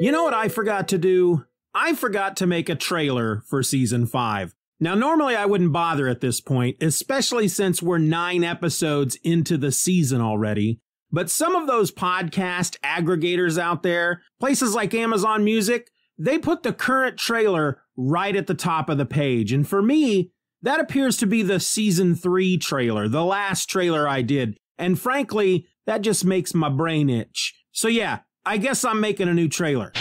You know what I forgot to do? I forgot to make a trailer for season 5. Now, normally I wouldn't bother at this point, especially since we're 9 episodes into the season already. But some of those podcast aggregators out there, places like Amazon Music, they put the current trailer right at the top of the page. And for me, that appears to be the season 3 trailer, the last trailer I did. And frankly, that just makes my brain itch. So yeah, I guess I'm making a new trailer.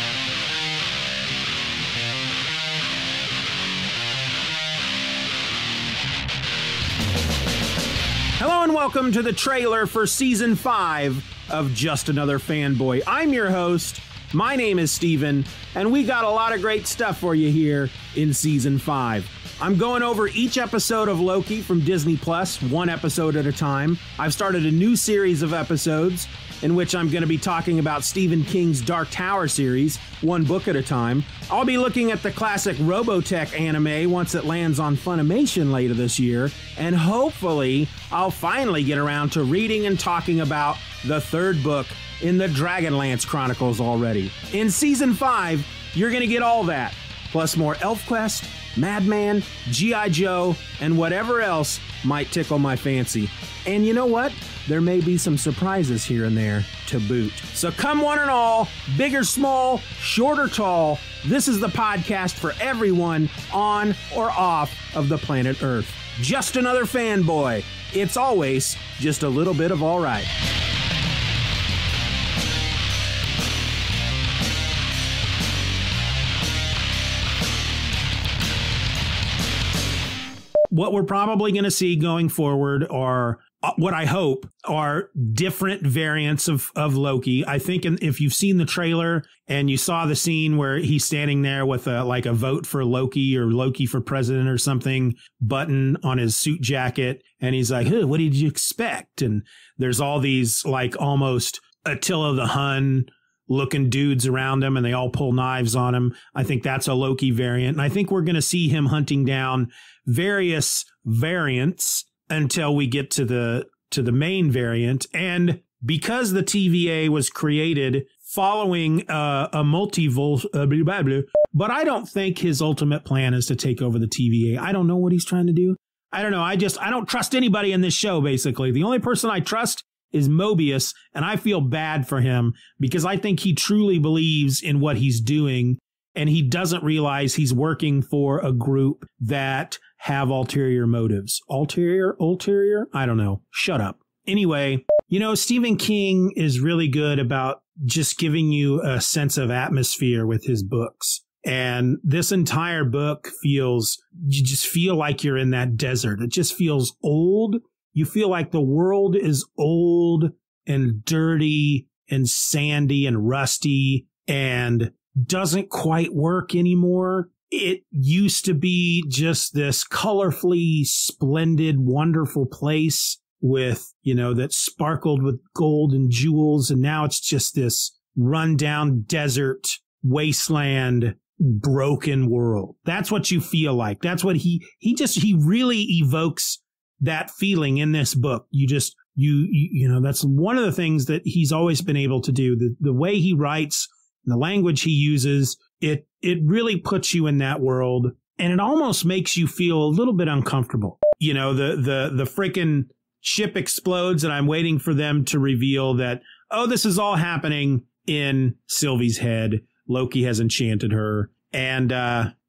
Hello and welcome to the trailer for season 5 of Just Another Fanboy. I'm your host. My name is Steven, and we got a lot of great stuff for you here in season 5. I'm going over each episode of Loki from Disney Plus, one episode at a time. I've started a new series of episodes in which I'm going to be talking about Stephen King's Dark Tower series, one book at a time. I'll be looking at the classic Robotech anime once it lands on Funimation later this year, and hopefully I'll finally get around to reading and talking about the third book in the Dragonlance Chronicles already. In season 5, you're going to get all that, plus more ElfQuest, Madman, G.I. Joe, and whatever else might tickle my fancy. And you know what? There may be some surprises here and there to boot. So come one and all, big or small, short or tall, this is the podcast for everyone on or off of the planet Earth. Just another fanboy. It's always just a little bit of all right. What we're probably going to see going forward are what I hope are different variants of Loki. I think if you've seen the trailer and you saw the scene where he's standing there with a vote for Loki or Loki for president or something button on his suit jacket, and he's like, hey, what did you expect? And there's all these like almost Attila the Hun looking dudes around him, and they all pull knives on him. I think that's a Loki variant. And I think we're going to see him hunting down various variants until we get to the main variant. And because the TVA was created following a multiverse, but I don't think his ultimate plan is to take over the TVA. I don't know what he's trying to do. I don't know. I don't trust anybody in this show, basically. The only person I trust is Mobius, and I feel bad for him because I think he truly believes in what he's doing, and he doesn't realize he's working for a group that have ulterior motives. Ulterior? I don't know. Shut up. Anyway, you know, Stephen King is really good about just giving you a sense of atmosphere with his books. And this entire book you just feel like you're in that desert. It just feels old. You feel like the world is old and dirty and sandy and rusty and doesn't quite work anymore. It used to be just this colorfully splendid, wonderful place with, you know, that sparkled with gold and jewels. And now it's just this rundown desert wasteland, broken world. That's what you feel like. That's what he really evokes that feeling in this book. You know, that's one of the things that he's always been able to do. The way he writes, the language he uses, it really puts you in that world, and it almost makes you feel a little bit uncomfortable. You know, the freaking ship explodes, and I'm waiting for them to reveal that, oh, this is all happening in Sylvie's head. Loki has enchanted her, and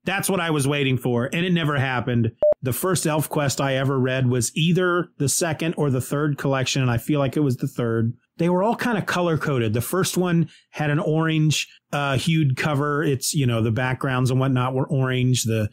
that's what I was waiting for, and it never happened. The first ElfQuest I ever read was either the second or the third collection, and I feel like it was the third. They were all kind of color-coded. The first one had an orange hued cover. It's, you know, the backgrounds and whatnot were orange. The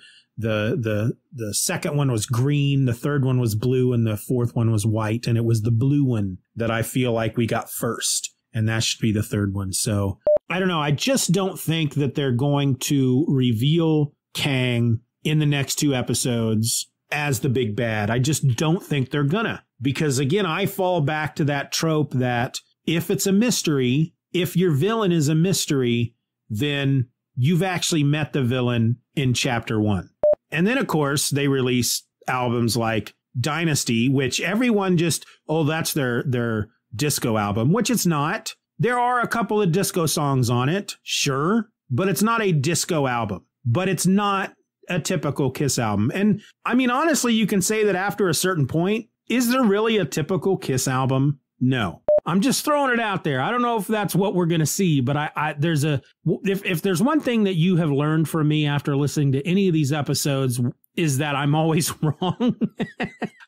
second one was green. The third one was blue, and the fourth one was white. And it was the blue one that I feel like we got first, and that should be the third one. So I don't know. I just don't think that they're going to reveal Kang in the next 2 episodes as the big bad. I just don't think they're gonna. Because again, I fall back to that trope that if it's a mystery, if your villain is a mystery, then you've actually met the villain in chapter 1. And then, of course, they release albums like Dynasty, which everyone just, oh, that's their disco album, which it's not. There are a couple of disco songs on it, sure, but it's not a disco album. But it's not a typical Kiss album. And I mean, honestly, you can say that after a certain point, is there really a typical Kiss album? No. I'm just throwing it out there. I don't know if that's what we're going to see, but if there's one thing that you have learned from me after listening to any of these episodes is that I'm always wrong.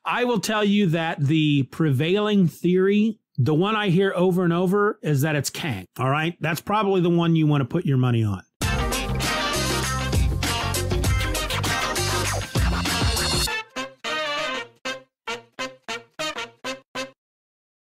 I will tell you that the prevailing theory, the one I hear over and over, is that it's Kang. All right. That's probably the one you want to put your money on.